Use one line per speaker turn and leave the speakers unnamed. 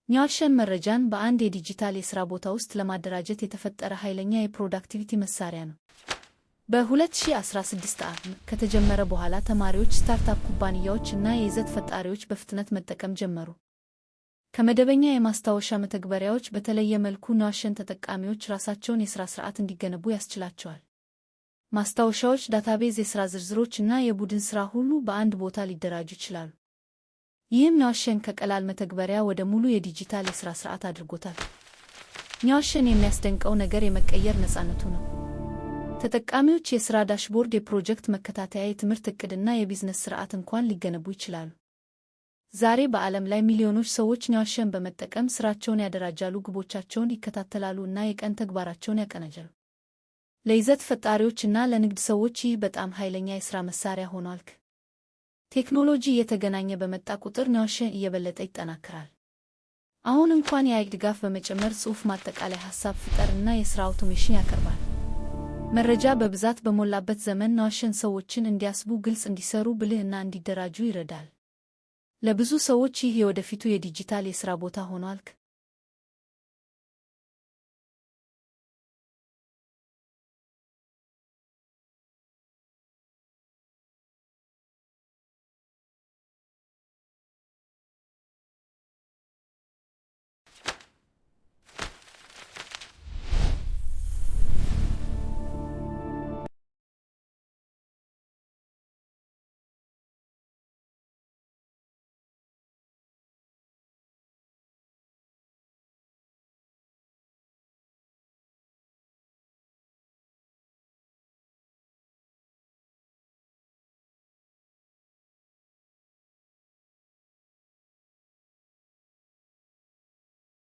ኒዋሽን መረጃን በአንድ የዲጂታል የሥራ ቦታ ውስጥ ለማደራጀት የተፈጠረ ኃይለኛ የፕሮዳክቲቪቲ መሳሪያ ነው። በ2016 ዓ.ም ከተጀመረ በኋላ ተማሪዎች፣ ስታርታፕ ኩባንያዎች እና የይዘት ፈጣሪዎች በፍጥነት መጠቀም ጀመሩ። ከመደበኛ የማስታወሻ መተግበሪያዎች በተለየ መልኩ ኒዋሽን ተጠቃሚዎች ራሳቸውን የሥራ ሥርዓት እንዲገነቡ ያስችላቸዋል። ማስታወሻዎች፣ ዳታቤዝ፣ የሥራ ዝርዝሮች እና የቡድን ሥራ ሁሉ በአንድ ቦታ ሊደራጁ ይችላሉ። ይህም ኒዋሽን ከቀላል መተግበሪያ ወደ ሙሉ የዲጂታል የሥራ ሥርዓት አድርጎታል። ኒዋሽን የሚያስደንቀው ነገር የመቀየር ነፃነቱ ነው። ተጠቃሚዎች የሥራ ዳሽቦርድ፣ የፕሮጀክት መከታተያ፣ የትምህርት ዕቅድና የቢዝነስ ሥርዓት እንኳን ሊገነቡ ይችላሉ። ዛሬ በዓለም ላይ ሚሊዮኖች ሰዎች ኒዋሽን በመጠቀም ሥራቸውን ያደራጃሉ፣ ግቦቻቸውን ይከታተላሉ እና የቀን ተግባራቸውን ያቀናጃሉ። ለይዘት ፈጣሪዎች እና ለንግድ ሰዎች ይህ በጣም ኃይለኛ የሥራ መሣሪያ ሆኗል። ቴክኖሎጂ እየተገናኘ በመጣ ቁጥር ኒዋሽን እየበለጠ ይጠናከራል። አሁን እንኳን የአይ ድጋፍ በመጨመር ጽሑፍ ማጠቃለያ፣ ሐሳብ ፍጠር እና የሥራ አውቶሜሽን ያቀርባል። መረጃ በብዛት በሞላበት ዘመን ኒዋሽን ሰዎችን እንዲያስቡ፣ ግልጽ እንዲሰሩ፣ ብልህ እና እንዲደራጁ ይረዳል። ለብዙ ሰዎች ይህ የወደፊቱ የዲጂታል የሥራ ቦታ ሆኗል።